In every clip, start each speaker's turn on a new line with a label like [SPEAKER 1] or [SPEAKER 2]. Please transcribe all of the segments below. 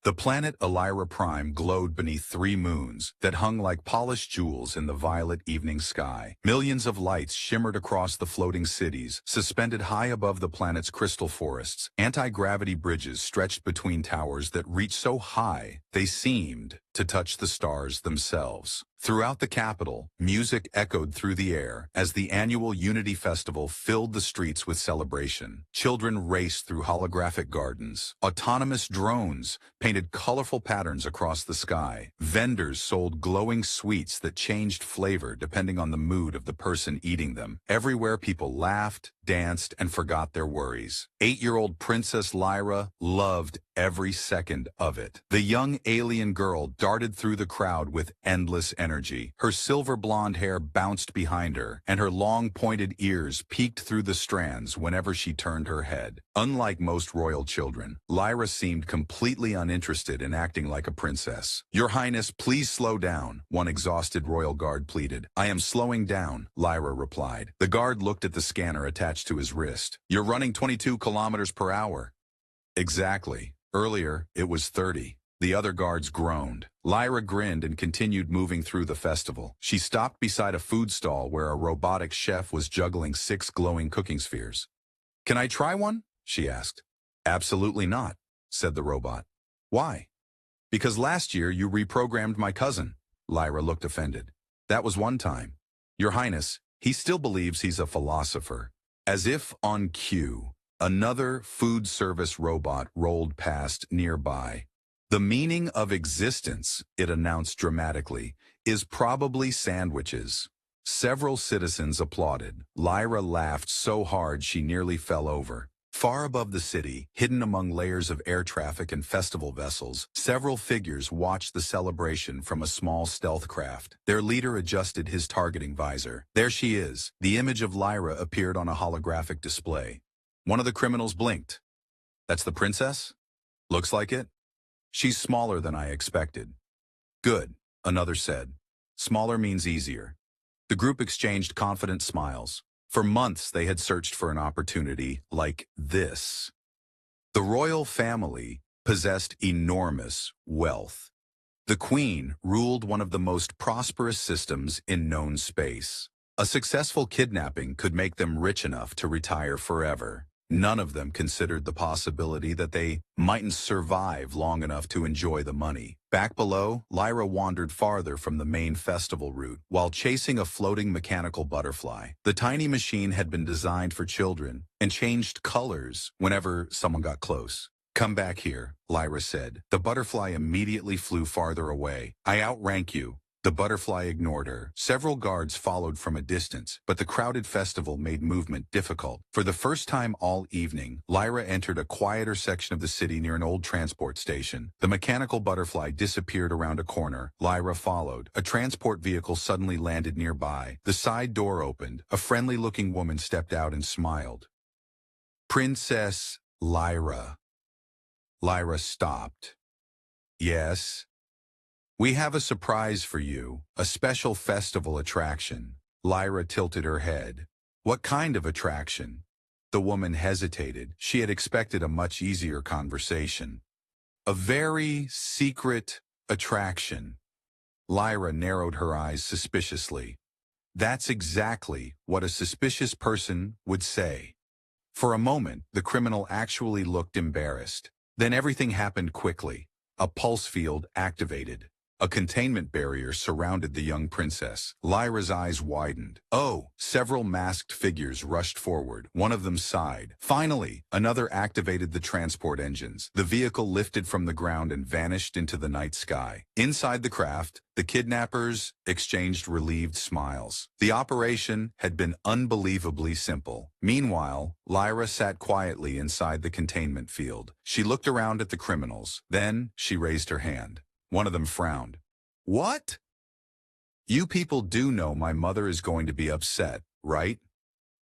[SPEAKER 1] The planet Lyra Prime glowed beneath 3 moons that hung like polished jewels in the violet evening sky. Millions of lights shimmered across the floating cities, suspended high above the planet's crystal forests. Anti-gravity bridges stretched between towers that reached so high they seemed to touch the stars themselves. Throughout the capital, music echoed through the air as the annual Unity Festival filled the streets with celebration. Children raced through holographic gardens. Autonomous drones painted colorful patterns across the sky. Vendors sold glowing sweets that changed flavor depending on the mood of the person eating them. Everywhere people laughed, danced, and forgot their worries. 8-year-old Princess Lyra loved every second of it. The young alien girl darted through the crowd with endless energy. Her silver blonde hair bounced behind her, and her long pointed ears peeked through the strands whenever she turned her head. Unlike most royal children, Lyra seemed completely uninterested in acting like a princess. "Your Highness, please slow down," one exhausted royal guard pleaded. "I am slowing down," Lyra replied. The guard looked at the scanner attached to his wrist. "You're running 22 kilometers per hour. "Exactly. Earlier, it was 30. The other guards groaned. Lyra grinned and continued moving through the festival. She stopped beside a food stall where a robotic chef was juggling 6 glowing cooking spheres. "Can I try one?" she asked. "Absolutely not," said the robot. "Why?" "Because last year you reprogrammed my cousin." Lyra looked offended. "That was one time. Your Highness, he still believes he's a philosopher." As if on cue, another food service robot rolled past nearby. "The meaning of existence," it announced dramatically, "is probably sandwiches." Several citizens applauded. Lyra laughed so hard she nearly fell over. Far above the city, hidden among layers of air traffic and festival vessels, several figures watched the celebration from a small stealth craft. Their leader adjusted his targeting visor. "There she is." The image of Lyra appeared on a holographic display. One of the criminals blinked. "That's the princess? Looks like it." "She's smaller than I expected." "Good," another said. "Smaller means easier." The group exchanged confident smiles. For months they had searched for an opportunity like this. The royal family possessed enormous wealth. The Queen ruled one of the most prosperous systems in known space. A successful kidnapping could make them rich enough to retire forever. None of them considered the possibility that they mightn't survive long enough to enjoy the money. Back below, Lyra wandered farther from the main festival route while chasing a floating mechanical butterfly. The tiny machine had been designed for children and changed colors whenever someone got close. "Come back here," Lyra said. The butterfly immediately flew farther away. "I outrank you." The butterfly ignored her. Several guards followed from a distance, but the crowded festival made movement difficult. For the first time all evening, Lyra entered a quieter section of the city near an old transport station. The mechanical butterfly disappeared around a corner. Lyra followed. A transport vehicle suddenly landed nearby. The side door opened. A friendly-looking woman stepped out and smiled. "Princess Lyra." Lyra stopped. "Yes?" "We have a surprise for you, a special festival attraction." Lyra tilted her head. "What kind of attraction?" The woman hesitated. She had expected a much easier conversation. "A very secret attraction." Lyra narrowed her eyes suspiciously. That's exactly what a suspicious person would say. For a moment, the criminal actually looked embarrassed. Then everything happened quickly. A pulse field activated. A containment barrier surrounded the young princess. Lyra's eyes widened. "Oh!" Several masked figures rushed forward. One of them sighed. Finally, another activated the transport engines. The vehicle lifted from the ground and vanished into the night sky. Inside the craft, the kidnappers exchanged relieved smiles. The operation had been unbelievably simple. Meanwhile, Lyra sat quietly inside the containment field. She looked around at the criminals. Then she raised her hand. One of them frowned. "What?" "You people do know my mother is going to be upset, right?"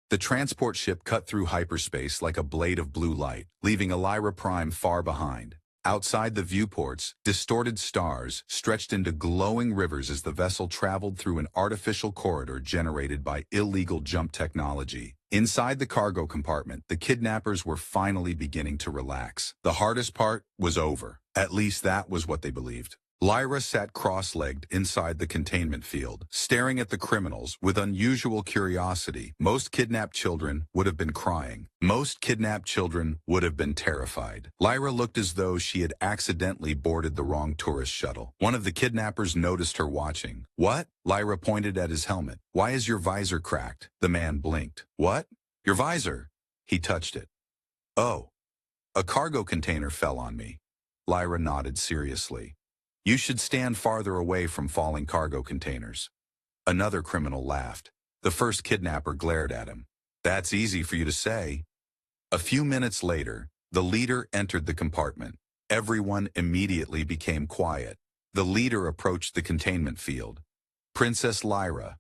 [SPEAKER 1] The transport ship cut through hyperspace like a blade of blue light, leaving Lyra Prime far behind. Outside the viewports, distorted stars stretched into glowing rivers as the vessel traveled through an artificial corridor generated by illegal jump technology. Inside the cargo compartment, the kidnappers were finally beginning to relax. The hardest part was over. At least that was what they believed. Lyra sat cross-legged inside the containment field, staring at the criminals with unusual curiosity. Most kidnapped children would have been crying. Most kidnapped children would have been terrified. Lyra looked as though she had accidentally boarded the wrong tourist shuttle. One of the kidnappers noticed her watching. "What?" Lyra pointed at his helmet. "Why is your visor cracked?" The man blinked. "What? Your visor?" He touched it. "Oh, a cargo container fell on me." Lyra nodded seriously. "You should stand farther away from falling cargo containers." Another criminal laughed. The first kidnapper glared at him. "That's easy for you to say." A few minutes later, the leader entered the compartment. Everyone immediately became quiet. The leader approached the containment field. "Princess Lyra."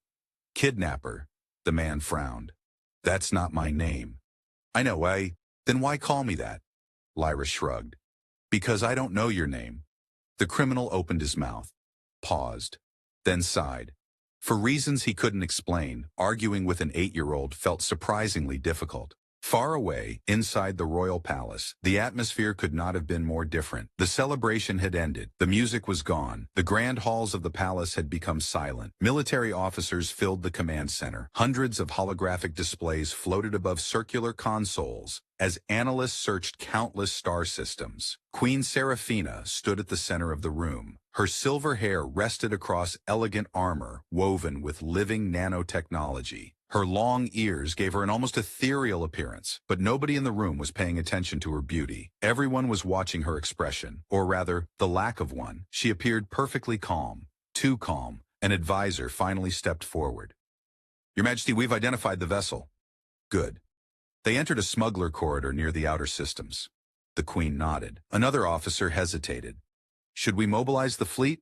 [SPEAKER 1] "Kidnapper." The man frowned. "That's not my name." "I know, then why call me that?" Lyra shrugged. "Because I don't know your name." The criminal opened his mouth, paused, then sighed. For reasons he couldn't explain, arguing with an 8-year-old felt surprisingly difficult. Far away, inside the royal palace, the atmosphere could not have been more different. The celebration had ended. The music was gone. The grand halls of the palace had become silent. Military officers filled the command center. Hundreds of holographic displays floated above circular consoles as analysts searched countless star systems. Queen Seraphina stood at the center of the room. Her silver hair rested across elegant armor woven with living nanotechnology. Her long ears gave her an almost ethereal appearance, but nobody in the room was paying attention to her beauty. Everyone was watching her expression, or rather, the lack of one. She appeared perfectly calm, too calm. An advisor finally stepped forward. "Your Majesty, we've identified the vessel." "Good." They entered a smuggler corridor near the outer systems. The Queen nodded. Another officer hesitated. "Should we mobilize the fleet?"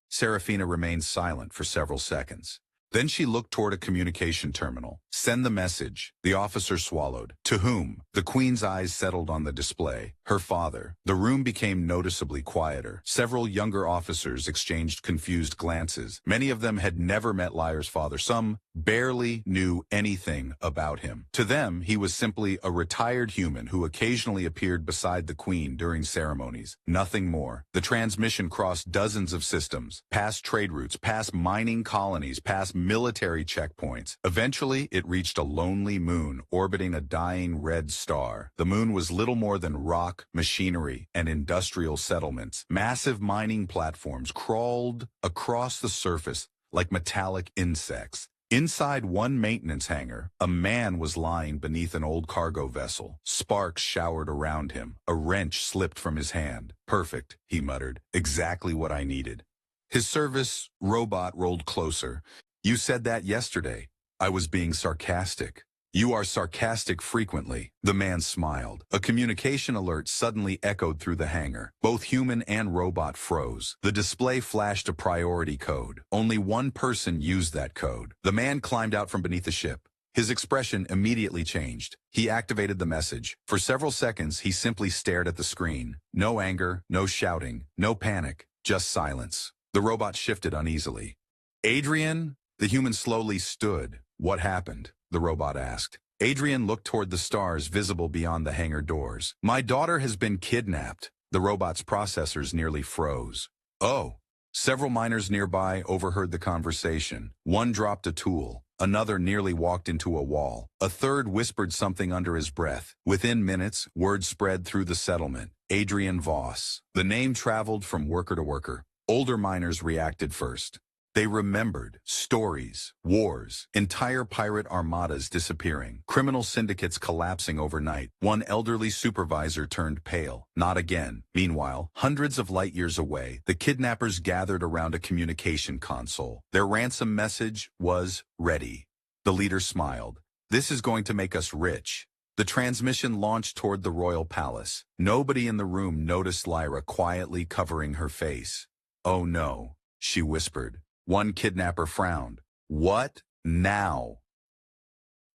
[SPEAKER 1] Seraphina remained silent for several seconds. Then she looked toward a communication terminal. "Send the message." The officer swallowed. "To whom?" The Queen's eyes settled on the display. "Her father." The room became noticeably quieter. Several younger officers exchanged confused glances. Many of them had never met Lyra's father. Some barely knew anything about him. To them, he was simply a retired human who occasionally appeared beside the Queen during ceremonies. Nothing more. The transmission crossed dozens of systems, past trade routes, past mining colonies, past military checkpoints. Eventually, it reached a lonely moon orbiting a dying red star. The moon was little more than rock, machinery, and industrial settlements. Massive mining platforms crawled across the surface like metallic insects. Inside one maintenance hangar, a man was lying beneath an old cargo vessel. Sparks showered around him. A wrench slipped from his hand. "Perfect," he muttered. "Exactly what I needed." His service robot rolled closer. "You said that yesterday." "I was being sarcastic." "You are sarcastic frequently." The man smiled. A communication alert suddenly echoed through the hangar. Both human and robot froze. The display flashed a priority code. Only one person used that code. The man climbed out from beneath the ship. His expression immediately changed. He activated the message. For several seconds, he simply stared at the screen. No anger, no shouting, no panic, just silence. The robot shifted uneasily. "Adrian?" The human slowly stood. "What happened?" the robot asked. Adrian looked toward the stars visible beyond the hangar doors. "My daughter has been kidnapped." The robot's processors nearly froze. "Oh." Several miners nearby overheard the conversation. One dropped a tool. Another nearly walked into a wall. A third whispered something under his breath. Within minutes, word spread through the settlement. Adrian Voss. The name traveled from worker to worker. Older miners reacted first. They remembered stories, wars, entire pirate armadas disappearing, criminal syndicates collapsing overnight. One elderly supervisor turned pale. Not again. Meanwhile, hundreds of light years away, the kidnappers gathered around a communication console. Their ransom message was ready. The leader smiled. "This is going to make us rich." The transmission launched toward the royal palace. Nobody in the room noticed Lyra quietly covering her face. "Oh no," she whispered. One kidnapper frowned. "What now?"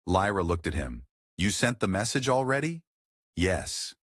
[SPEAKER 1] Lyra looked at him. "You sent the message already?" "Yes."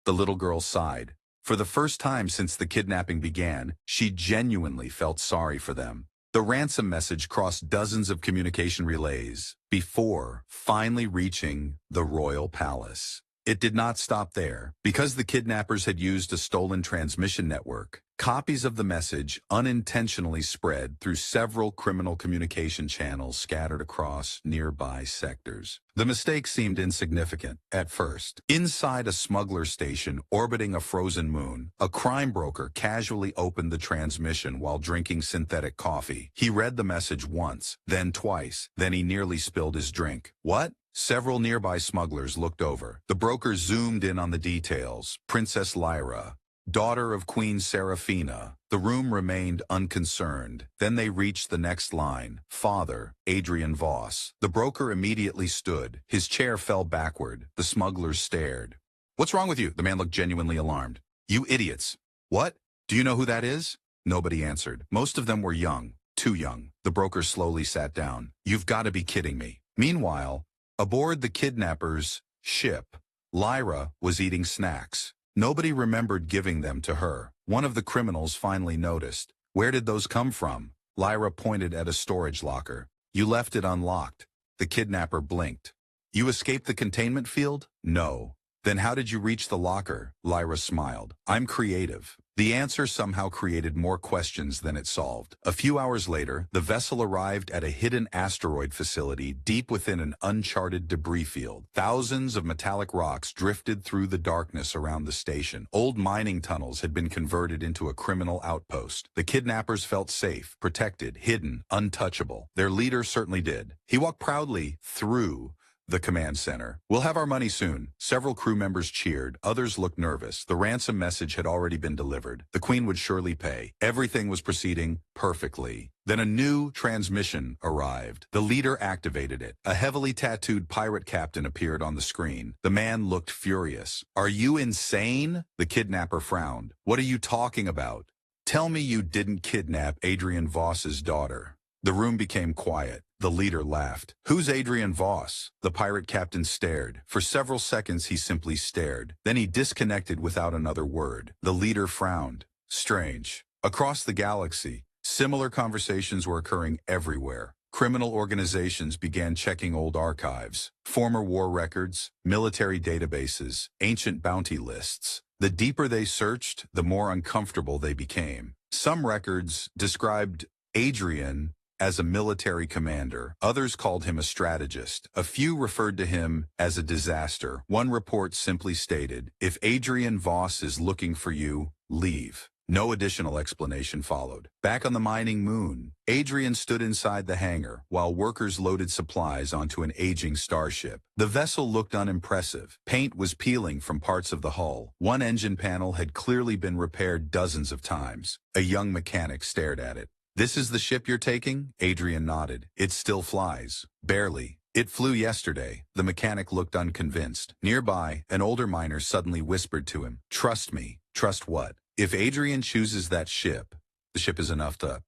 [SPEAKER 1] The little girl sighed. For the first time since the kidnapping began, she genuinely felt sorry for them. The ransom message crossed dozens of communication relays before finally reaching the royal palace. It did not stop there. Because the kidnappers had used a stolen transmission network, copies of the message unintentionally spread through several criminal communication channels scattered across nearby sectors. The mistake seemed insignificant at first. Inside a smuggler station orbiting a frozen moon, a crime broker casually opened the transmission while drinking synthetic coffee. He read the message once, then twice, then he nearly spilled his drink. What? Several nearby smugglers looked over. The broker zoomed in on the details. Princess Lyra, daughter of Queen Seraphina. The room remained unconcerned. Then they reached the next line. Father, Adrian Voss. The broker immediately stood. His chair fell backward. The smugglers stared. What's wrong with you? The man looked genuinely alarmed. You idiots. What? Do you know who that is? Nobody answered. Most of them were young. Too young. The broker slowly sat down. You've got to be kidding me. Meanwhile, aboard the kidnappers' ship, Lyra was eating snacks. Nobody remembered giving them to her. One of the criminals finally noticed. Where did those come from? Lyra pointed at a storage locker. You left it unlocked. The kidnapper blinked. You escaped the containment field? No. Then how did you reach the locker? Lyra smiled. I'm creative. The answer somehow created more questions than it solved. A few hours later, the vessel arrived at a hidden asteroid facility deep within an uncharted debris field. Thousands of metallic rocks drifted through the darkness around the station. Old mining tunnels had been converted into a criminal outpost. The kidnappers felt safe, protected, hidden, untouchable. Their leader certainly did. He walked proudly through the command center. We'll have our money soon. Several crew members cheered. Others looked nervous. The ransom message had already been delivered. The Queen would surely pay. Everything was proceeding perfectly. Then a new transmission arrived. The leader activated it. A heavily tattooed pirate captain appeared on the screen. The man looked furious. Are you insane? The kidnapper frowned. What are you talking about? Tell me you didn't kidnap Adrian Voss's daughter. The room became quiet. The leader laughed. Who's Adrian Voss? The pirate captain stared. For several seconds he simply stared. Then he disconnected without another word. The leader frowned. Strange. Across the galaxy, similar conversations were occurring everywhere. Criminal organizations began checking old archives, former war records, military databases, ancient bounty lists. The deeper they searched, the more uncomfortable they became. Some records described Adrian as a military commander. Others called him a strategist. A few referred to him as a disaster. One report simply stated, if Adrian Voss is looking for you, leave. No additional explanation followed. Back on the mining moon, Adrian stood inside the hangar while workers loaded supplies onto an aging starship. The vessel looked unimpressive. Paint was peeling from parts of the hull. One engine panel had clearly been repaired dozens of times. A young mechanic stared at it. This is the ship you're taking? Adrian nodded. It still flies. Barely. It flew yesterday. The mechanic looked unconvinced. Nearby, an older miner suddenly whispered to him, trust me. Trust what? If Adrian chooses that ship, the ship is enough to...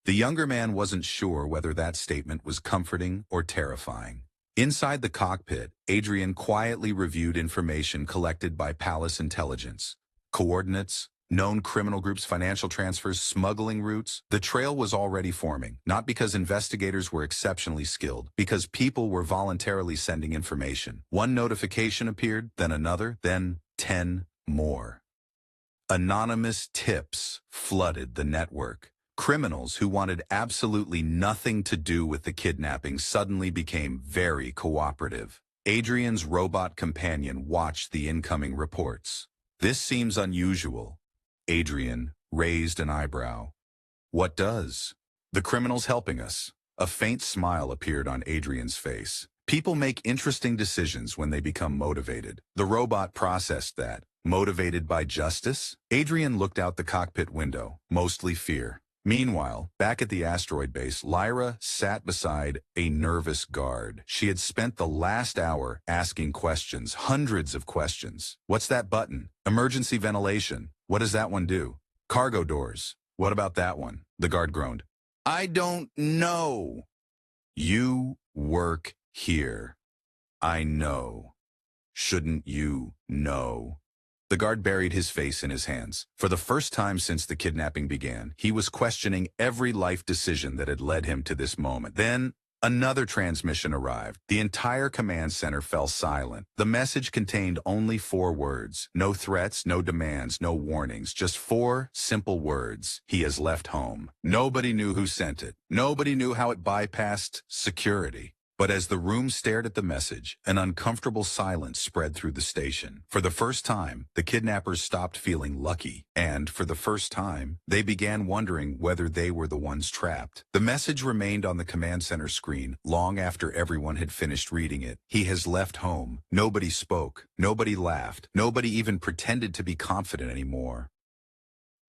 [SPEAKER 1] The younger man wasn't sure whether that statement was comforting or terrifying. Inside the cockpit, Adrian quietly reviewed information collected by Palace Intelligence. Coordinates, known criminal groups, financial transfers, smuggling routes. The trail was already forming, not because investigators were exceptionally skilled, because people were voluntarily sending information. One notification appeared, then another, then 10 more. Anonymous tips flooded the network. Criminals who wanted absolutely nothing to do with the kidnapping suddenly became very cooperative. Adrian's robot companion watched the incoming reports. This seems unusual. Adrian raised an eyebrow. What does? The criminal's helping us. A faint smile appeared on Adrian's face. People make interesting decisions when they become motivated. The robot processed that. Motivated by justice? Adrian looked out the cockpit window, mostly fear. Meanwhile, back at the asteroid base, Lyra sat beside a nervous guard. She had spent the last hour asking questions, hundreds of questions. What's that button? Emergency ventilation. What does that one do? Cargo doors. What about that one? The guard groaned. I don't know. You work here. I know. Shouldn't you know? The guard buried his face in his hands. For the first time since the kidnapping began, he was questioning every life decision that had led him to this moment. Then, Another transmission arrived. The entire command center fell silent. The message contained only 4 words. No threats, no demands, no warnings. Just 4 simple words. He has left home. Nobody knew who sent it. Nobody knew how it bypassed security. But as the room stared at the message, an uncomfortable silence spread through the station. For the first time, the kidnappers stopped feeling lucky, and for the first time, they began wondering whether they were the ones trapped. The message remained on the command center screen long after everyone had finished reading it. He has left home. Nobody spoke. Nobody laughed. Nobody even pretended to be confident anymore.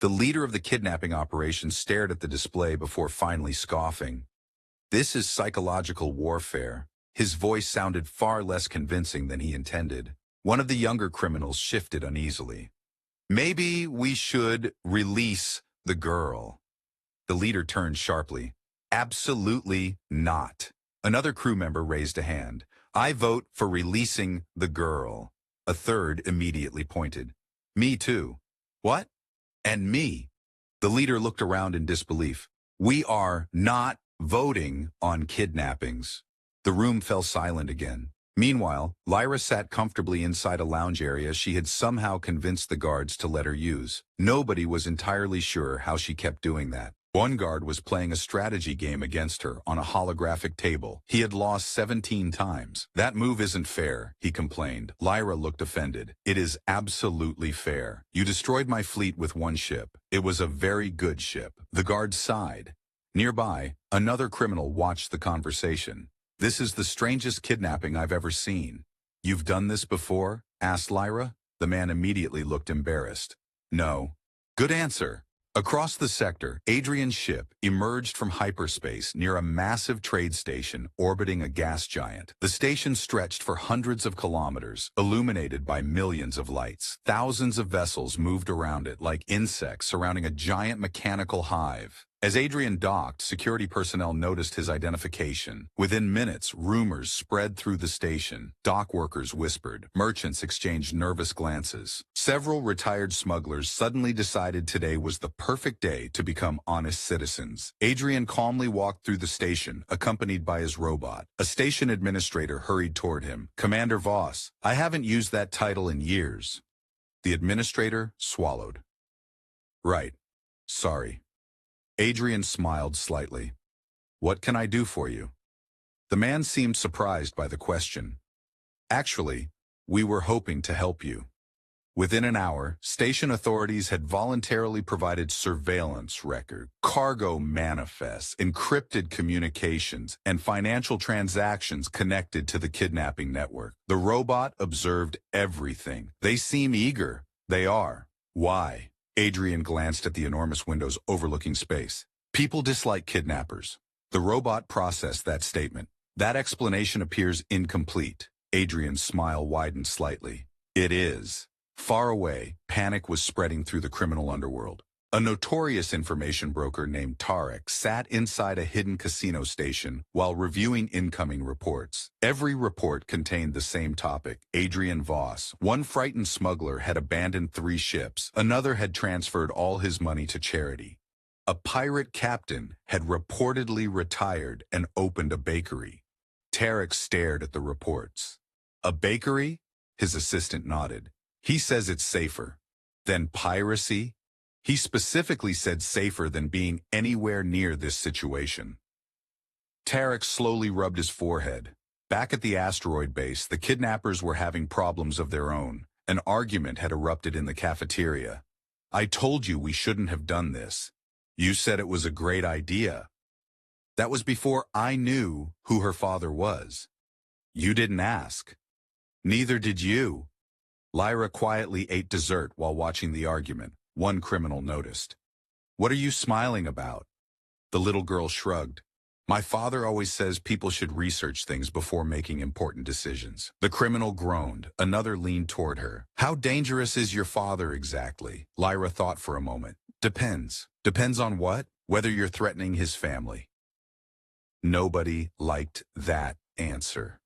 [SPEAKER 1] The leader of the kidnapping operation stared at the display before finally scoffing. "This is psychological warfare." His voice sounded far less convincing than he intended. One of the younger criminals shifted uneasily. "Maybe we should release the girl." The leader turned sharply. "Absolutely not." Another crew member raised a hand. "I vote for releasing the girl." A third immediately pointed. "Me too." "What?" "And me." The leader looked around in disbelief. "We are not voting on kidnappings." The room fell silent again. Meanwhile, Lyra sat comfortably inside a lounge area she had somehow convinced the guards to let her use. Nobody was entirely sure how she kept doing that. One guard was playing a strategy game against her on a holographic table. He had lost 17 times. "That move isn't fair," he complained. Lyra looked offended. "It is absolutely fair. You destroyed my fleet with 1 ship. It was a very good ship." The guard sighed. Nearby, another criminal watched the conversation. "This is the strangest kidnapping I've ever seen." "You've done this before?" asked Lyra. The man immediately looked embarrassed. "No." "Good answer." Across the sector, Adrian's ship emerged from hyperspace near a massive trade station orbiting a gas giant. The station stretched for hundreds of kilometers, illuminated by millions of lights. Thousands of vessels moved around it like insects surrounding a giant mechanical hive. As Adrian docked, security personnel noticed his identification. Within minutes, rumors spread through the station. Dock workers whispered. Merchants exchanged nervous glances. Several retired smugglers suddenly decided today was the perfect day to become honest citizens. Adrian calmly walked through the station, accompanied by his robot. A station administrator hurried toward him. "Commander Voss, I haven't used that title in years." The administrator swallowed. "Right. Sorry." Adrian smiled slightly. "What can I do for you?" The man seemed surprised by the question. "Actually, we were hoping to help you." Within an hour, station authorities had voluntarily provided surveillance record, cargo manifests, encrypted communications, and financial transactions connected to the kidnapping network. The robot observed everything. "They seem eager." "They are." "Why?" Adrian glanced at the enormous windows overlooking space. "People dislike kidnappers." The robot processed that statement. "That explanation appears incomplete." Adrian's smile widened slightly. "It is." Far away, panic was spreading through the criminal underworld. A notorious information broker named Tarek sat inside a hidden casino station while reviewing incoming reports. Every report contained the same topic: Adrian Voss. One frightened smuggler had abandoned 3 ships. Another had transferred all his money to charity. A pirate captain had reportedly retired and opened a bakery. Tarek stared at the reports. "A bakery?" His assistant nodded. "He says it's safer." "Than piracy?" "He specifically said safer than being anywhere near this situation." Tarek slowly rubbed his forehead. Back at the asteroid base, the kidnappers were having problems of their own. An argument had erupted in the cafeteria. "I told you we shouldn't have done this." "You said it was a great idea." "That was before I knew who her father was." "You didn't ask." "Neither did you." Lyra quietly ate dessert while watching the argument. One criminal noticed. "What are you smiling about?" The little girl shrugged. "My father always says people should research things before making important decisions." The criminal groaned. Another leaned toward her. "How dangerous is your father exactly?" Lyra thought for a moment. "Depends." "Depends on what?" "Whether you're threatening his family." Nobody liked that answer.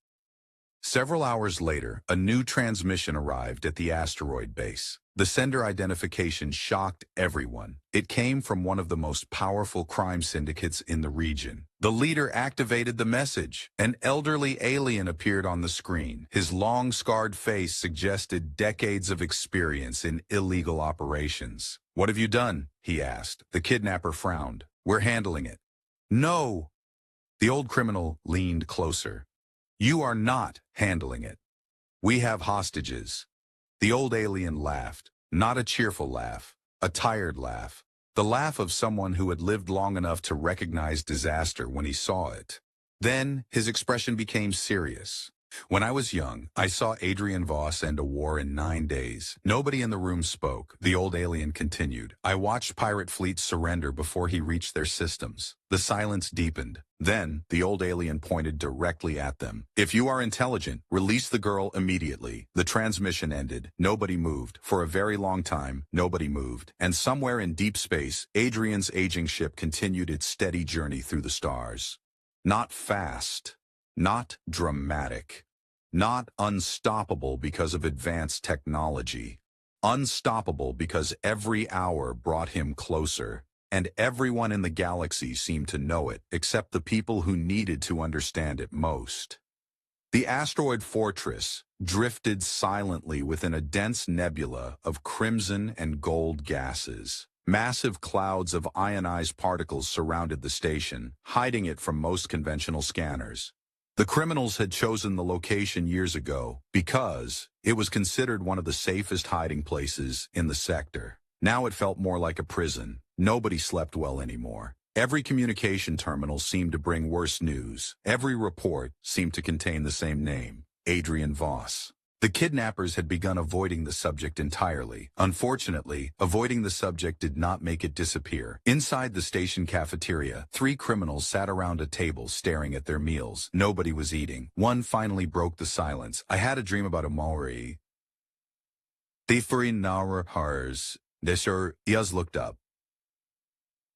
[SPEAKER 1] Several hours later, a new transmission arrived at the asteroid base. The sender identification shocked everyone. It came from one of the most powerful crime syndicates in the region. The leader activated the message. An elderly alien appeared on the screen. His long, scarred face suggested decades of experience in illegal operations. "What have you done?" he asked. The kidnapper frowned. "We're handling it." "No!" The old criminal leaned closer. "You are not handling it. We have hostages." The old alien laughed, not a cheerful laugh, a tired laugh, the laugh of someone who had lived long enough to recognize disaster when he saw it. Then his expression became serious. "When I was young, I saw Adrian Voss end a war in 9 days. Nobody in the room spoke." The old alien continued. "I watched pirate fleets surrender before he reached their systems." The silence deepened. Then, the old alien pointed directly at them. "If you are intelligent, release the girl immediately." The transmission ended. Nobody moved. For a very long time, nobody moved. And somewhere in deep space, Adrian's aging ship continued its steady journey through the stars. Not fast. Not dramatic. Not unstoppable because of advanced technology. Unstoppable because every hour brought him closer. And everyone in the galaxy seemed to know it, except the people who needed to understand it most. The asteroid fortress drifted silently within a dense nebula of crimson and gold gases. Massive clouds of ionized particles surrounded the station, hiding it from most conventional scanners. The criminals had chosen the location years ago because it was considered one of the safest hiding places in the sector. Now it felt more like a prison. Nobody slept well anymore. Every communication terminal seemed to bring worse news. Every report seemed to contain the same name, Adrian Voss. The kidnappers had begun avoiding the subject entirely. Unfortunately, avoiding the subject did not make it disappear. Inside the station cafeteria, 3 criminals sat around a table staring at their meals. Nobody was eating. One finally broke the silence. "I had a dream about a Maori. The 3 Nauruhars. Desher Yaz looked up.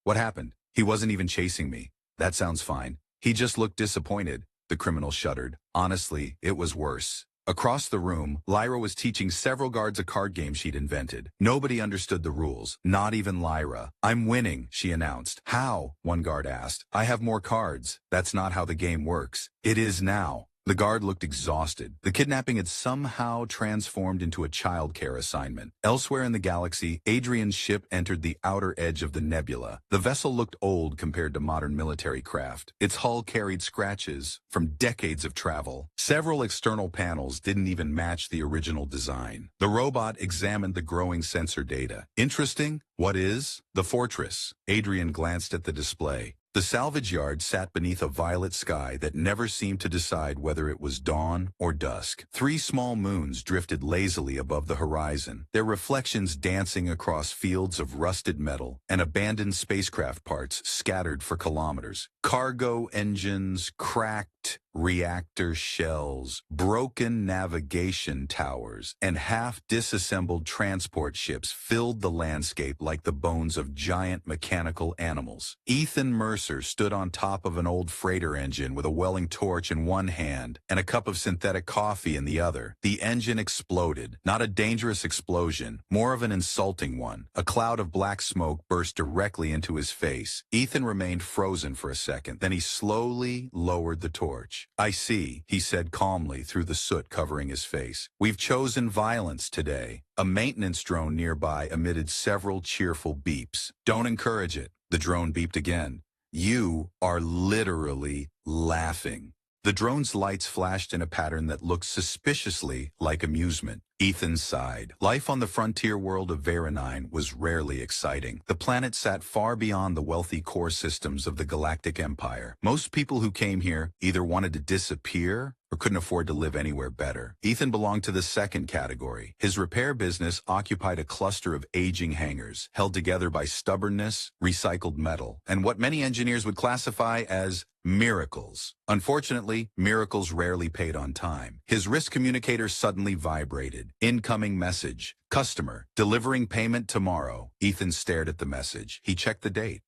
[SPEAKER 1] "What happened? He wasn't even chasing me." "That sounds fine. He just looked disappointed." The criminal shuddered. "Honestly, it was worse." Across the room, Lyra was teaching several guards a card game she'd invented. Nobody understood the rules, not even Lyra. "I'm winning," she announced. "How?" one guard asked. "I have more cards." "That's not how the game works." "It is now." The guard looked exhausted. The kidnapping had somehow transformed into a childcare assignment. Elsewhere in the galaxy, Adrian's ship entered the outer edge of the nebula. The vessel looked old compared to modern military craft. Its hull carried scratches from decades of travel. Several external panels didn't even match the original design. The robot examined the growing sensor data. "Interesting. What is?" "The fortress." Adrian glanced at the display. The salvage yard sat beneath a violet sky that never seemed to decide whether it was dawn or dusk. 3 small moons drifted lazily above the horizon, their reflections dancing across fields of rusted metal and abandoned spacecraft parts scattered for kilometers. Cargo engines, cracked reactor shells, broken navigation towers, and half-disassembled transport ships filled the landscape like the bones of giant mechanical animals. Ethan Mercer stood on top of an old freighter engine with a welling torch in one hand and a cup of synthetic coffee in the other. The engine exploded. Not a dangerous explosion, more of an insulting one. A cloud of black smoke burst directly into his face. Ethan remained frozen for a second, then he slowly lowered the torch. "I see," he said calmly through the soot covering his face. "We've chosen violence today." A maintenance drone nearby emitted several cheerful beeps. "Don't encourage it." The drone beeped again. "You are literally laughing." The drone's lights flashed in a pattern that looked suspiciously like amusement. Ethan sighed. Life on the frontier world of Veronine was rarely exciting. The planet sat far beyond the wealthy core systems of the Galactic Empire. Most people who came here either wanted to disappear or couldn't afford to live anywhere better. Ethan belonged to the second category. His repair business occupied a cluster of aging hangars, held together by stubbornness, recycled metal, and what many engineers would classify as miracles. Unfortunately, miracles rarely paid on time. His wrist communicator suddenly vibrated. Incoming message. Customer, delivering payment tomorrow. Ethan stared at the message. He checked the date.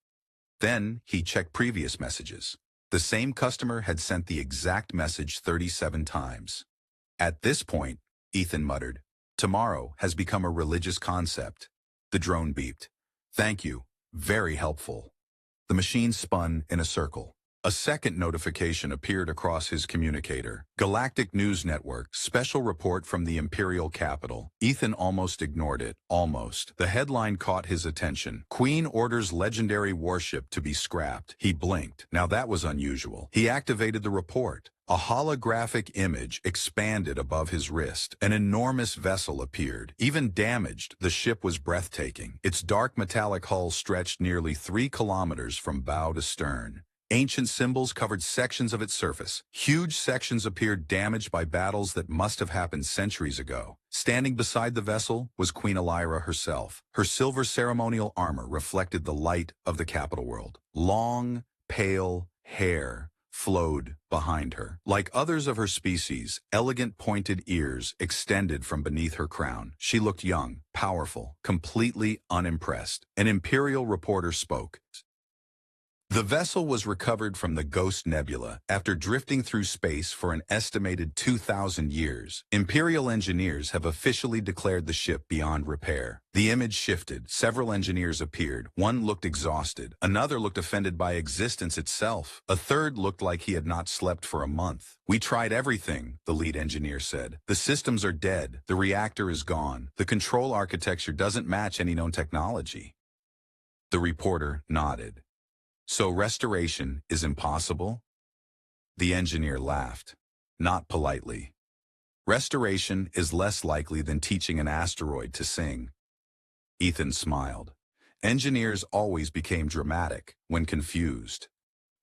[SPEAKER 1] Then he checked previous messages. The same customer had sent the exact message 37 times. At this point, Ethan muttered, tomorrow has become a religious concept. The drone beeped. Thank you. Very helpful. The machine spun in a circle. A second notification appeared across his communicator. Galactic News Network, special report from the Imperial capital. Ethan almost ignored it. Almost. The headline caught his attention. Queen orders legendary warship to be scrapped. He blinked. Now that was unusual. He activated the report. A holographic image expanded above his wrist. An enormous vessel appeared. Even damaged, the ship was breathtaking. Its dark metallic hull stretched nearly 3 kilometers from bow to stern. Ancient symbols covered sections of its surface. Huge sections appeared damaged by battles that must have happened centuries ago. Standing beside the vessel was Queen Lyra herself. Her silver ceremonial armor reflected the light of the capital world. Long, pale hair flowed behind her. Like others of her species, elegant pointed ears extended from beneath her crown. She looked young, powerful, completely unimpressed. An Imperial reporter spoke. The vessel was recovered from the Ghost Nebula after drifting through space for an estimated 2,000 years. Imperial engineers have officially declared the ship beyond repair. The image shifted. Several engineers appeared. One looked exhausted. Another looked offended by existence itself. A third looked like he had not slept for a month. We tried everything, the lead engineer said. The systems are dead. The reactor is gone. The control architecture doesn't match any known technology. The reporter nodded. So restoration is impossible? The engineer laughed. Not politely. Restoration is less likely than teaching an asteroid to sing. Ethan smiled. Engineers always became dramatic when confused.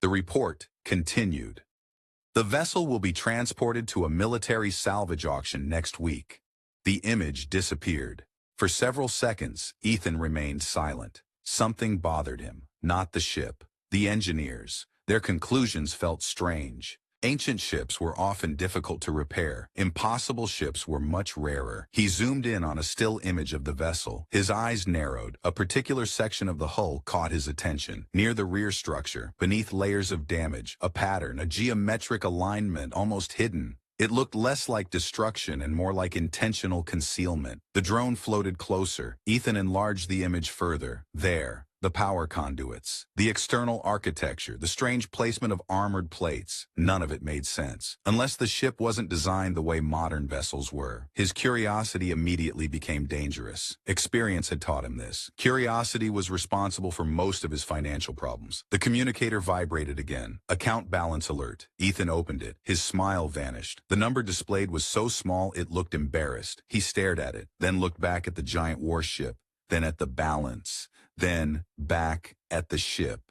[SPEAKER 1] The report continued. The vessel will be transported to a military salvage auction next week. The image disappeared. For several seconds, Ethan remained silent. Something bothered him, not the ship. The engineers. Their conclusions felt strange. Ancient ships were often difficult to repair. Impossible ships were much rarer. He zoomed in on a still image of the vessel. His eyes narrowed. A particular section of the hull caught his attention. Near the rear structure, beneath layers of damage, a pattern, a geometric alignment almost hidden. It looked less like destruction and more like intentional concealment. The drone floated closer. Ethan enlarged the image further. There. The power conduits, the external architecture, the strange placement of armored plates. None of it made sense. Unless the ship wasn't designed the way modern vessels were. His curiosity immediately became dangerous. Experience had taught him this. Curiosity was responsible for most of his financial problems. The communicator vibrated again. Account balance alert. Ethan opened it. His smile vanished. The number displayed was so small it looked embarrassed. He stared at it, then looked back at the giant warship, then at the balance. Then back at the ship.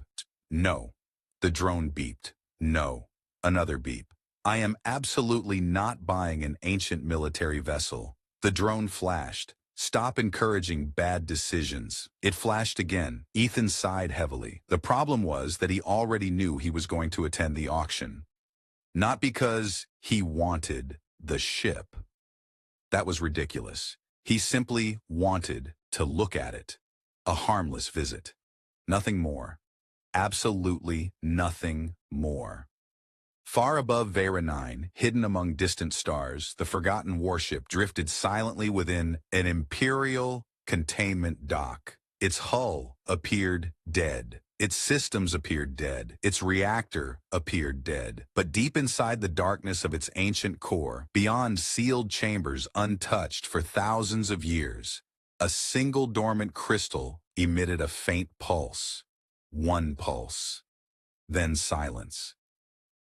[SPEAKER 1] No. The drone beeped. No. Another beep. I am absolutely not buying an ancient military vessel. The drone flashed. Stop encouraging bad decisions. It flashed again. Ethan sighed heavily. The problem was that he already knew he was going to attend the auction. Not because he wanted the ship. That was ridiculous. He simply wanted to look at it. A harmless visit. Nothing more. Absolutely nothing more. Far above Vera 9, hidden among distant stars, the forgotten warship drifted silently within an Imperial containment dock. Its hull appeared dead. Its systems appeared dead. Its reactor appeared dead. But deep inside the darkness of its ancient core, beyond sealed chambers untouched for thousands of years, a single dormant crystal emitted a faint pulse. One pulse. Then silence.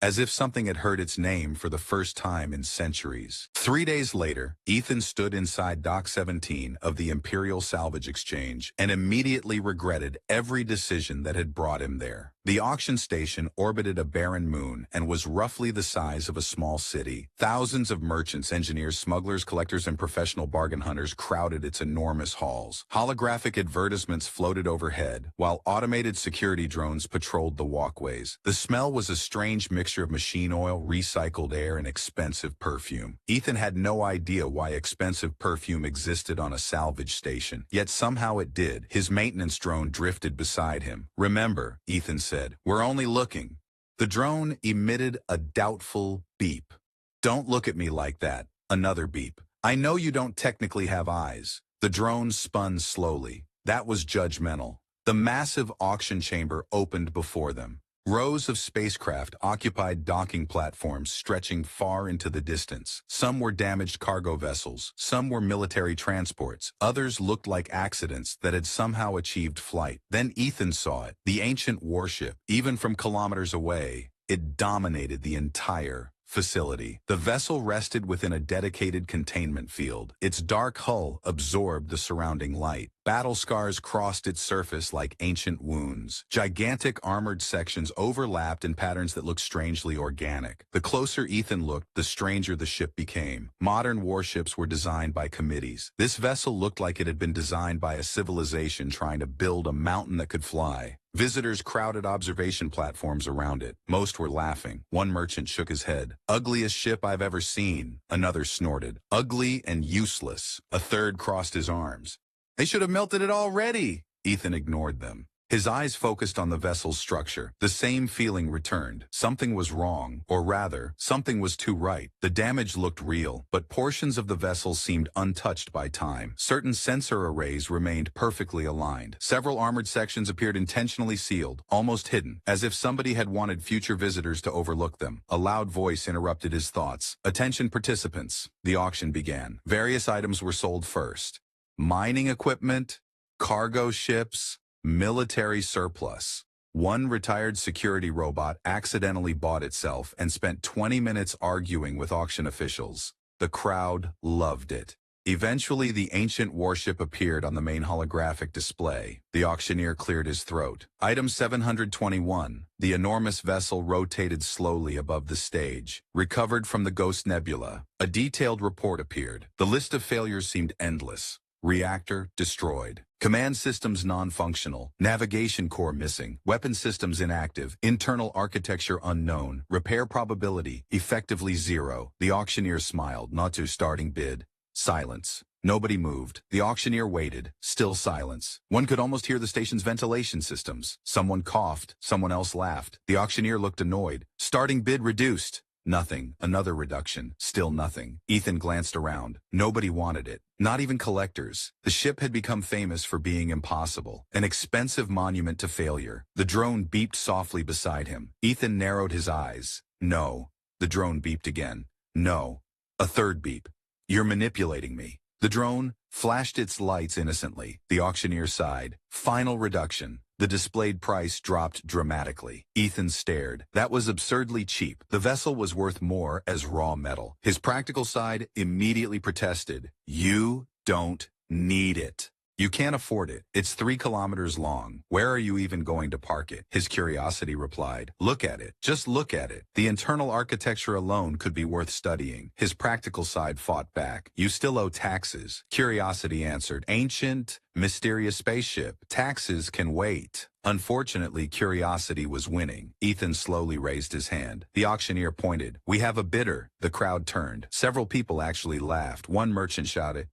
[SPEAKER 1] As if something had heard its name for the first time in centuries. 3 days later, Ethan stood inside Dock 17 of the Imperial Salvage Exchange and immediately regretted every decision that had brought him there. The auction station orbited a barren moon and was roughly the size of a small city. Thousands of merchants, engineers, smugglers, collectors, and professional bargain hunters crowded its enormous halls. Holographic advertisements floated overhead, while automated security drones patrolled the walkways. The smell was a strange mixture of machine oil, recycled air, and expensive perfume. Ethan had no idea why expensive perfume existed on a salvage station, yet somehow it did. His maintenance drone drifted beside him. Remember, Ethan said, we're only looking. The drone emitted a doubtful beep. Don't look at me like that. Another beep. I know you don't technically have eyes. The drone spun slowly. That was judgmental. The massive auction chamber opened before them. Rows of spacecraft occupied docking platforms stretching far into the distance. Some were damaged cargo vessels, some were military transports, others looked like accidents that had somehow achieved flight. Then Ethan saw it, the ancient warship. Even from kilometers away, it dominated the entire facility. The vessel rested within a dedicated containment field. Its dark hull absorbed the surrounding light. Battle scars crossed its surface like ancient wounds. Gigantic armored sections overlapped in patterns that looked strangely organic. The closer Ethan looked, the stranger the ship became. Modern warships were designed by committees. This vessel looked like it had been designed by a civilization trying to build a mountain that could fly. Visitors crowded observation platforms around it. Most were laughing. One merchant shook his head. Ugliest ship I've ever seen. Another snorted. Ugly and useless. A third crossed his arms. They should have melted it already. Ethan ignored them. His eyes focused on the vessel's structure. The same feeling returned. Something was wrong, or rather, something was too right. The damage looked real, but portions of the vessel seemed untouched by time. Certain sensor arrays remained perfectly aligned. Several armored sections appeared intentionally sealed, almost hidden, as if somebody had wanted future visitors to overlook them. A loud voice interrupted his thoughts. Attention participants. The auction began. Various items were sold first. Mining equipment, cargo ships, military surplus. One retired security robot accidentally bought itself and spent 20 minutes arguing with auction officials. The crowd loved it. Eventually, the ancient warship appeared on the main holographic display. The auctioneer cleared his throat. Item 721. The enormous vessel rotated slowly above the stage. Recovered from the Ghost Nebula. A detailed report appeared. The list of failures seemed endless. Reactor destroyed. Command systems non-functional. Navigation core missing. Weapon systems inactive. Internal architecture unknown. Repair probability effectively 0. The auctioneer smiled. Not to starting bid. Silence. Nobody moved. The auctioneer waited. Still silence. One could almost hear the station's ventilation systems. Someone coughed. Someone else laughed. The auctioneer looked annoyed. Starting bid reduced. Nothing. Another reduction. Still nothing. Ethan glanced around. Nobody wanted it. Not even collectors. The ship had become famous for being impossible. An expensive monument to failure. The drone beeped softly beside him. Ethan narrowed his eyes. No. The drone beeped again. No. A third beep. You're manipulating me. The drone flashed its lights innocently. The auctioneer sighed. Final reduction. The displayed price dropped dramatically. Ethan stared. That was absurdly cheap. The vessel was worth more as raw metal. His practical side immediately protested. You don't need it. You can't afford it. It's 3 kilometers long. Where are you even going to park it? His curiosity replied. Look at it. Just look at it. The internal architecture alone could be worth studying. His practical side fought back. You still owe taxes. Curiosity answered. Ancient, mysterious spaceship. Taxes can wait. Unfortunately, curiosity was winning. Ethan slowly raised his hand. The auctioneer pointed. We have a bidder. The crowd turned. Several people actually laughed. One merchant shouted,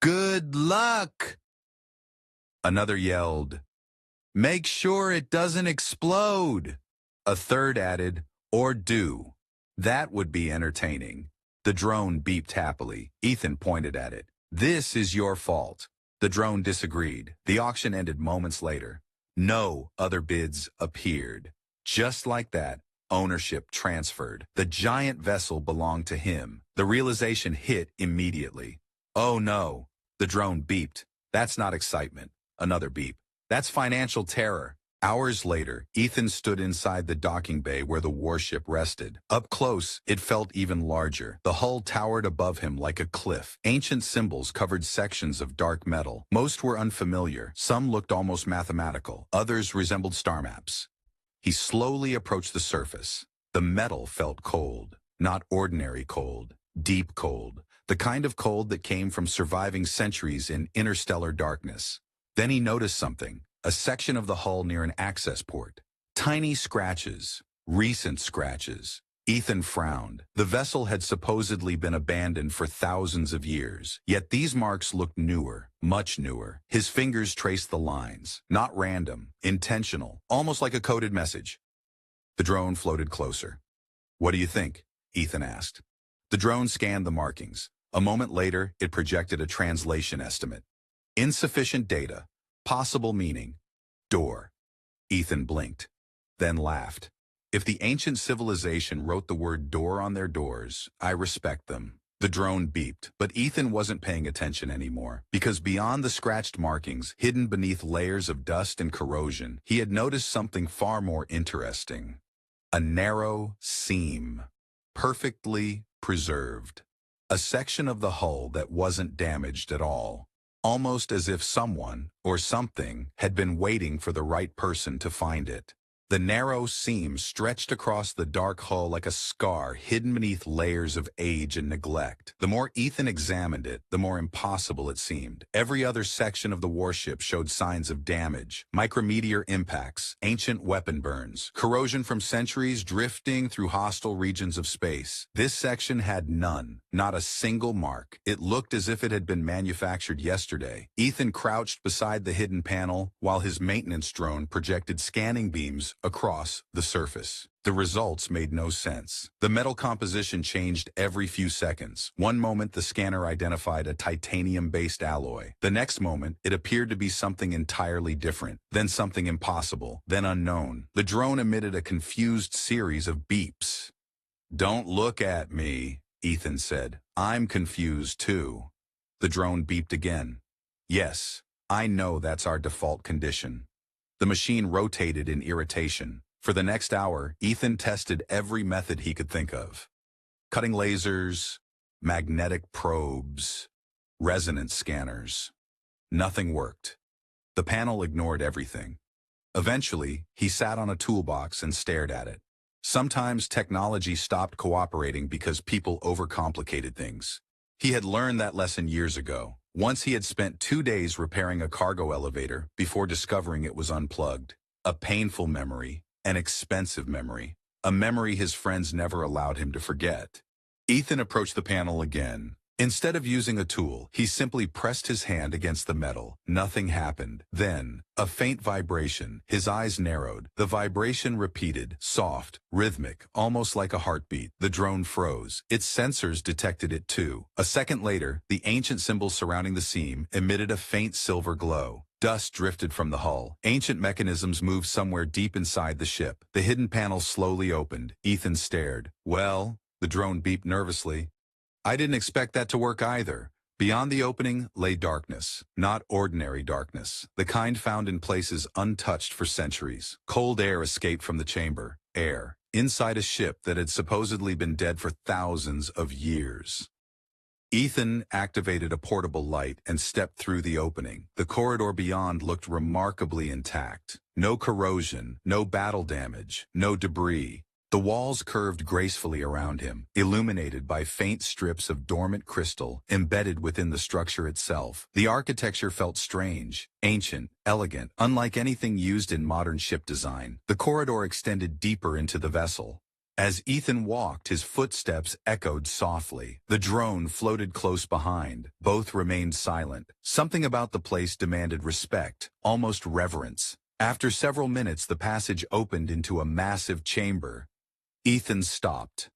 [SPEAKER 1] "Good luck!" Another yelled, "Make sure it doesn't explode." A third added, "Or do." That would be entertaining. The drone beeped happily. Ethan pointed at it. "This is your fault." The drone disagreed. The auction ended moments later. No other bids appeared. Just like that, ownership transferred. The giant vessel belonged to him. The realization hit immediately. Oh no. The drone beeped. That's not excitement. Another beep. That's financial terror. Hours later, Ethan stood inside the docking bay where the warship rested. Up close, it felt even larger. The hull towered above him like a cliff. Ancient symbols covered sections of dark metal. Most were unfamiliar. Some looked almost mathematical. Others resembled star maps. He slowly approached the surface. The metal felt cold. Not ordinary cold. Deep cold. The kind of cold that came from surviving centuries in interstellar darkness. Then he noticed something, a section of the hull near an access port. Tiny scratches, recent scratches. Ethan frowned. The vessel had supposedly been abandoned for thousands of years, yet these marks looked newer, much newer. His fingers traced the lines, not random, intentional, almost like a coded message. The drone floated closer. "What do you think?" Ethan asked. The drone scanned the markings. A moment later, it projected a translation estimate. Insufficient data. Possible meaning. Door. Ethan blinked, then laughed. If the ancient civilization wrote the word door on their doors, I respect them. The drone beeped, but Ethan wasn't paying attention anymore, because beyond the scratched markings, hidden beneath layers of dust and corrosion, he had noticed something far more interesting. A narrow seam, perfectly preserved. A section of the hull that wasn't damaged at all. Almost as if someone, or something, had been waiting for the right person to find it. The narrow seam stretched across the dark hull like a scar hidden beneath layers of age and neglect. The more Ethan examined it, the more impossible it seemed. Every other section of the warship showed signs of damage, micrometeor impacts, ancient weapon burns, corrosion from centuries drifting through hostile regions of space. This section had none, not a single mark. It looked as if it had been manufactured yesterday. Ethan crouched beside the hidden panel while his maintenance drone projected scanning beams across the surface. The results made no sense. The metal composition changed every few seconds. One moment the scanner identified a titanium-based alloy. The next moment it appeared to be something entirely different, then something impossible, then unknown. The drone emitted a confused series of beeps. "Don't look at me," Ethan said. "I'm confused too." The drone beeped again. "Yes, I know that's our default condition." The machine rotated in irritation. For the next hour, Ethan tested every method he could think of. Cutting lasers, magnetic probes, resonance scanners. Nothing worked. The panel ignored everything. Eventually, he sat on a toolbox and stared at it. Sometimes technology stopped cooperating because people overcomplicated things. He had learned that lesson years ago. Once he had spent 2 days repairing a cargo elevator before discovering it was unplugged. A painful memory, an expensive memory, a memory his friends never allowed him to forget. Ethan approached the panel again. Instead of using a tool, he simply pressed his hand against the metal. Nothing happened. Then, a faint vibration. His eyes narrowed. The vibration repeated, soft, rhythmic, almost like a heartbeat. The drone froze. Its sensors detected it too. A second later, the ancient symbols surrounding the seam emitted a faint silver glow. Dust drifted from the hull. Ancient mechanisms moved somewhere deep inside the ship. The hidden panel slowly opened. Ethan stared. "Well," the drone beeped nervously. "I didn't expect that to work either." Beyond the opening lay darkness, not ordinary darkness, the kind found in places untouched for centuries. Cold air escaped from the chamber, air, inside a ship that had supposedly been dead for thousands of years. Ethan activated a portable light and stepped through the opening. The corridor beyond looked remarkably intact. No corrosion, no battle damage, no debris. The walls curved gracefully around him, illuminated by faint strips of dormant crystal embedded within the structure itself. The architecture felt strange, ancient, elegant, unlike anything used in modern ship design. The corridor extended deeper into the vessel. As Ethan walked, his footsteps echoed softly. The drone floated close behind. Both remained silent. Something about the place demanded respect, almost reverence. After several minutes, the passage opened into a massive chamber. Ethan stopped.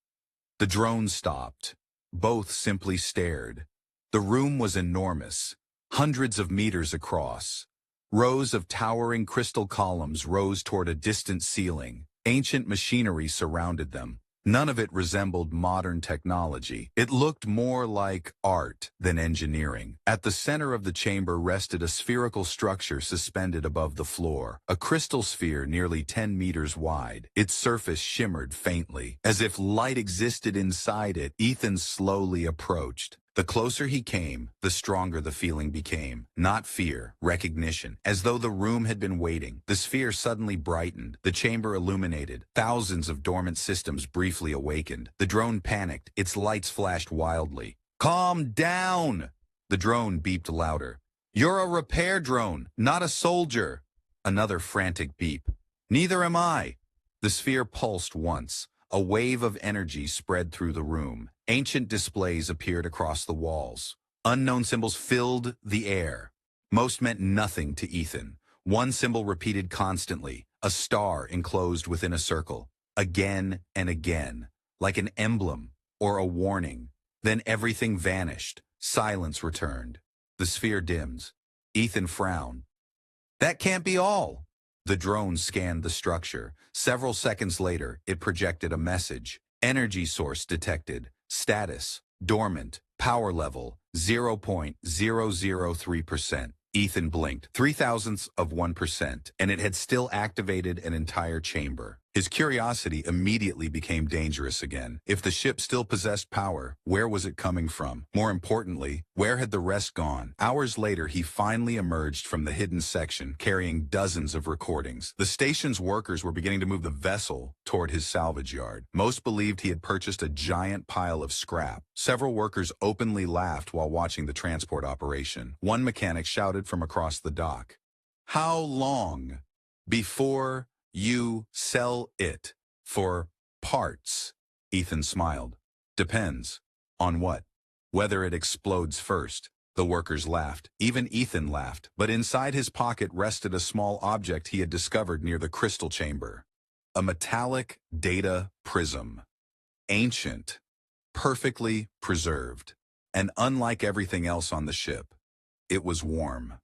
[SPEAKER 1] The drone stopped. Both simply stared. The room was enormous, hundreds of meters across. Rows of towering crystal columns rose toward a distant ceiling. Ancient machinery surrounded them. None of it resembled modern technology. It looked more like art than engineering. At the center of the chamber rested a spherical structure suspended above the floor, a crystal sphere nearly 10 meters wide. Its surface shimmered faintly, as if light existed inside it. Ethan slowly approached. The closer he came, the stronger the feeling became. Not fear, recognition. As though the room had been waiting, the sphere suddenly brightened, the chamber illuminated. Thousands of dormant systems briefly awakened. The drone panicked, its lights flashed wildly. "Calm down!" The drone beeped louder. "You're a repair drone, not a soldier." Another frantic beep. "Neither am I." The sphere pulsed once. A wave of energy spread through the room. Ancient displays appeared across the walls. Unknown symbols filled the air. Most meant nothing to Ethan. One symbol repeated constantly, a star enclosed within a circle, again and again, like an emblem or a warning. Then everything vanished. Silence returned. The sphere dims. Ethan frowned. That can't be all. The drone scanned the structure. Several seconds later, it projected a message. Energy source detected. Status, dormant. Power level, 0.003%. Ethan blinked, 0.003%, and it had still activated an entire chamber. His curiosity immediately became dangerous again. If the ship still possessed power, where was it coming from? More importantly, where had the rest gone? Hours later, he finally emerged from the hidden section, carrying dozens of recordings. The station's workers were beginning to move the vessel toward his salvage yard. Most believed he had purchased a giant pile of scrap. Several workers openly laughed while watching the transport operation. One mechanic shouted from across the dock, "How long before you sell it for parts?" Ethan smiled. "Depends. On what? Whether it explodes first." The workers laughed. Even Ethan laughed. But inside his pocket rested a small object he had discovered near the crystal chamber. A metallic data prism. Ancient. Perfectly preserved. And unlike everything else on the ship, it was warm.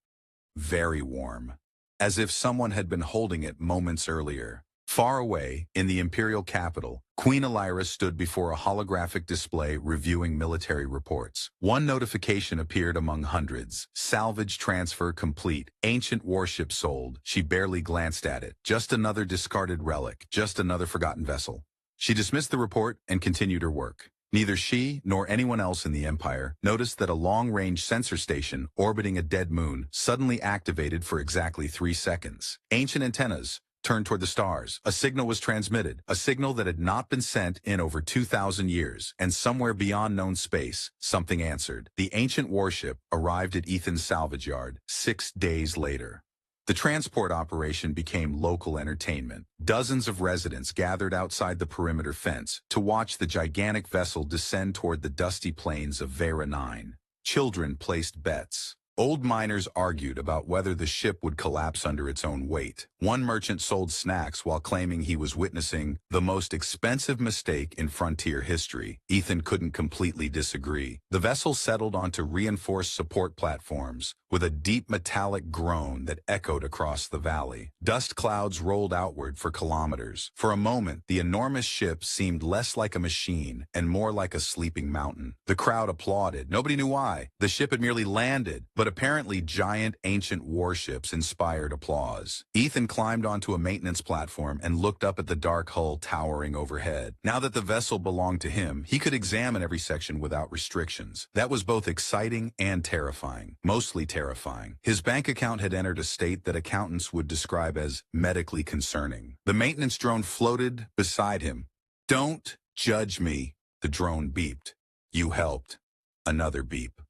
[SPEAKER 1] Very warm. As if someone had been holding it moments earlier. Far away, in the imperial capital, Queen Lyra stood before a holographic display reviewing military reports. One notification appeared among hundreds. Salvage transfer complete. Ancient warship sold. She barely glanced at it. Just another discarded relic. Just another forgotten vessel. She dismissed the report and continued her work. Neither she nor anyone else in the Empire noticed that a long-range sensor station orbiting a dead moon suddenly activated for exactly 3 seconds. Ancient antennas turned toward the stars. A signal was transmitted, a signal that had not been sent in over 2,000 years, and somewhere beyond known space, something answered. The ancient warship arrived at Ethan's salvage yard 6 days later. The transport operation became local entertainment. Dozens of residents gathered outside the perimeter fence to watch the gigantic vessel descend toward the dusty plains of Vera 9. Children placed bets. Old miners argued about whether the ship would collapse under its own weight. One merchant sold snacks while claiming he was witnessing the most expensive mistake in frontier history. Ethan couldn't completely disagree. The vessel settled onto reinforced support platforms with a deep metallic groan that echoed across the valley. Dust clouds rolled outward for kilometers. For a moment, the enormous ship seemed less like a machine and more like a sleeping mountain. The crowd applauded. Nobody knew why. The ship had merely landed, but apparently giant ancient warships inspired applause. Ethan climbed onto a maintenance platform and looked up at the dark hull towering overhead. Now that the vessel belonged to him, he could examine every section without restrictions. That was both exciting and terrifying. Mostly terrifying. His bank account had entered a state that accountants would describe as medically concerning. The maintenance drone floated beside him. "Don't judge me," the drone beeped. "You helped." Another beep.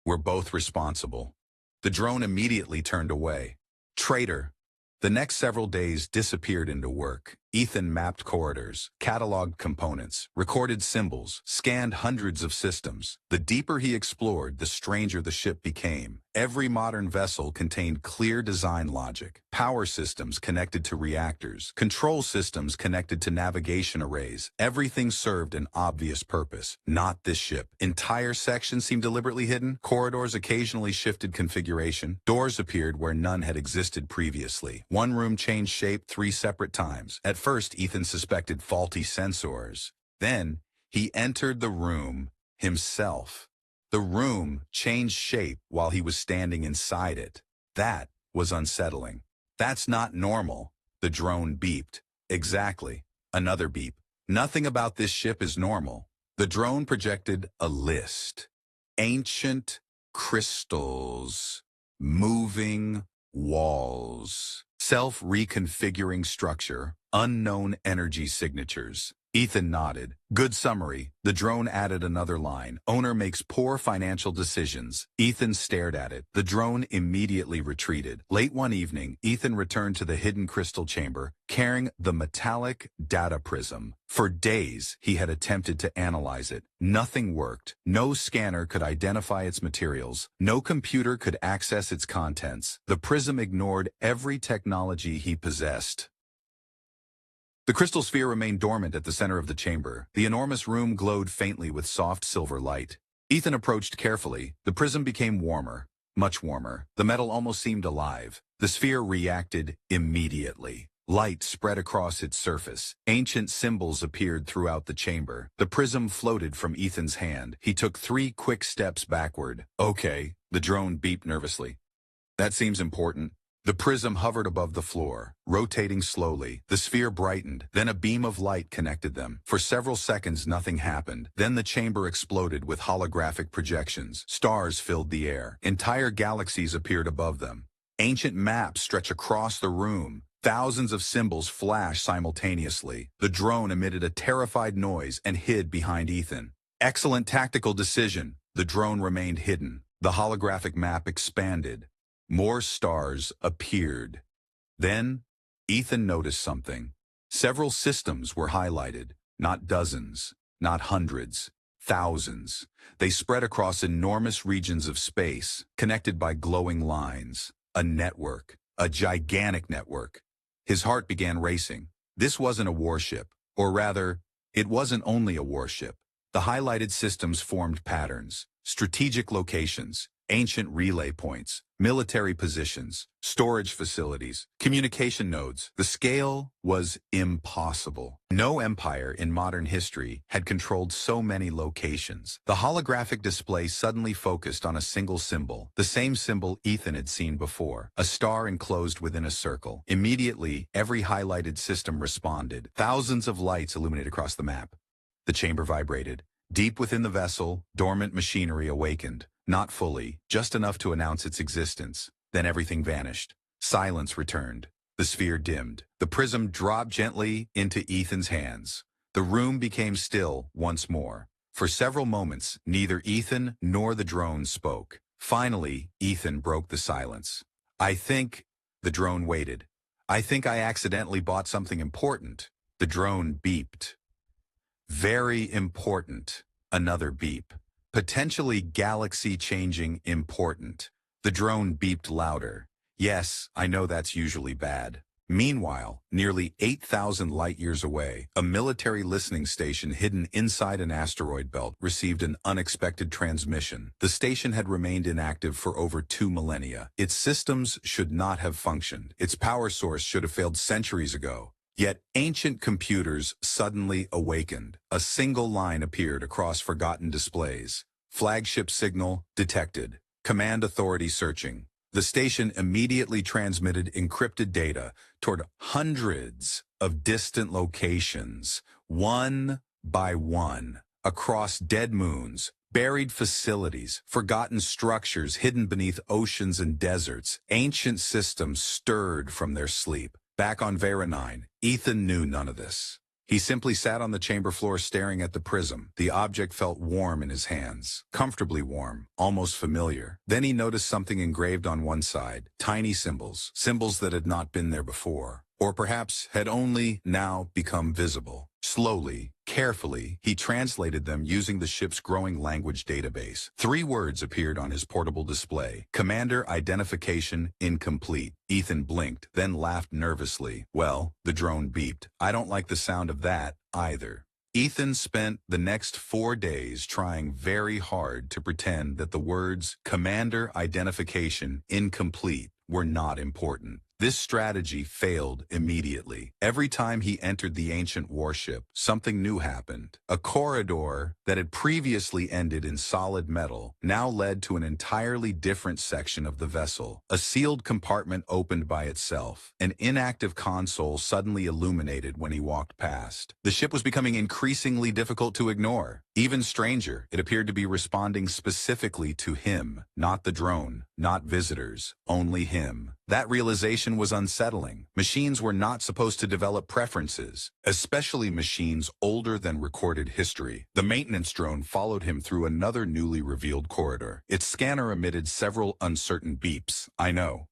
[SPEAKER 1] "We're both responsible." The drone immediately turned away. Traitor. The next several days disappeared into work. Ethan mapped corridors, cataloged components, recorded symbols, scanned hundreds of systems. The deeper he explored, the stranger the ship became. Every modern vessel contained clear design logic, power systems connected to reactors, control systems connected to navigation arrays. Everything served an obvious purpose. Not this ship. Entire sections seemed deliberately hidden. Corridors occasionally shifted configuration. Doors appeared where none had existed previously. One room changed shape 3 separate times. At first, Ethan suspected faulty sensors. Then, he entered the room himself. The room changed shape while he was standing inside it. That was unsettling. "That's not normal." The drone beeped. "Exactly." Another beep. "Nothing about this ship is normal." The drone projected a list. Ancient crystals. Moving walls. Self-reconfiguring structure. Unknown energy signatures. Ethan nodded. "Good summary." The drone added another line. "Owner makes poor financial decisions." Ethan stared at it. The drone immediately retreated. Late one evening, Ethan returned to the hidden crystal chamber, carrying the metallic data prism. For days, he had attempted to analyze it. Nothing worked. No scanner could identify its materials. No computer could access its contents. The prism ignored every technology he possessed. The crystal sphere remained dormant at the center of the chamber. The enormous room glowed faintly with soft silver light. Ethan approached carefully. The prism became warmer, much warmer. The metal almost seemed alive. The sphere reacted immediately. Light spread across its surface. Ancient symbols appeared throughout the chamber. The prism floated from Ethan's hand. He took 3 quick steps backward. Okay, the drone beeped nervously. That seems important. The prism hovered above the floor, rotating slowly. The sphere brightened. Then a beam of light connected them. For several seconds, nothing happened. Then the chamber exploded with holographic projections. Stars filled the air. Entire galaxies appeared above them. Ancient maps stretch across the room. Thousands of symbols flashed simultaneously. The drone emitted a terrified noise and hid behind Ethan. Excellent tactical decision. The drone remained hidden. The holographic map expanded. More stars appeared. Then, Ethan noticed something. Several systems were highlighted. Not dozens, not hundreds, thousands. They spread across enormous regions of space, connected by glowing lines. A network, a gigantic network. His heart began racing. This wasn't a warship, or rather, it wasn't only a warship. The highlighted systems formed patterns, strategic locations, ancient relay points, military positions, storage facilities, communication nodes. The scale was impossible. No empire in modern history had controlled so many locations. The holographic display suddenly focused on a single symbol, the same symbol Ethan had seen before, a star enclosed within a circle. Immediately, every highlighted system responded. Thousands of lights illuminated across the map. The chamber vibrated. Deep within the vessel, dormant machinery awakened. Not fully, just enough to announce its existence. Then everything vanished. Silence returned. The sphere dimmed. The prism dropped gently into Ethan's hands. The room became still once more. For several moments, neither Ethan nor the drone spoke. Finally, Ethan broke the silence. The drone waited. I think I accidentally bought something important. The drone beeped. Very important. Another beep. Potentially galaxy-changing important. The drone beeped louder. Yes, I know that's usually bad. Meanwhile, nearly 8,000 light-years away, a military listening station hidden inside an asteroid belt received an unexpected transmission. The station had remained inactive for over 2 millennia. Its systems should not have functioned. Its power source should have failed centuries ago. Yet ancient computers suddenly awakened. A single line appeared across forgotten displays. Flagship signal detected. Command authority searching. The station immediately transmitted encrypted data toward hundreds of distant locations, one by one, across dead moons, buried facilities, forgotten structures hidden beneath oceans and deserts. Ancient systems stirred from their sleep. Back on Vera 9, Ethan knew none of this. He simply sat on the chamber floor staring at the prism. The object felt warm in his hands, comfortably warm, almost familiar. Then he noticed something engraved on one side, tiny symbols, symbols that had not been there before, or perhaps had only now become visible. Slowly, carefully, he translated them using the ship's growing language database. 3 words appeared on his portable display. Commander identification incomplete. Ethan blinked, then laughed nervously. Well, the drone beeped. I don't like the sound of that, either. Ethan spent the next 4 days trying very hard to pretend that the words Commander identification incomplete were not important. This strategy failed immediately. Every time he entered the ancient warship, something new happened. A corridor that had previously ended in solid metal now led to an entirely different section of the vessel. A sealed compartment opened by itself. An inactive console suddenly illuminated when he walked past. The ship was becoming increasingly difficult to ignore. Even stranger, it appeared to be responding specifically to him, not the drone, not visitors, only him. That realization was unsettling. Machines were not supposed to develop preferences, especially machines older than recorded history. The maintenance drone followed him through another newly revealed corridor. Its scanner emitted several uncertain beeps. I know.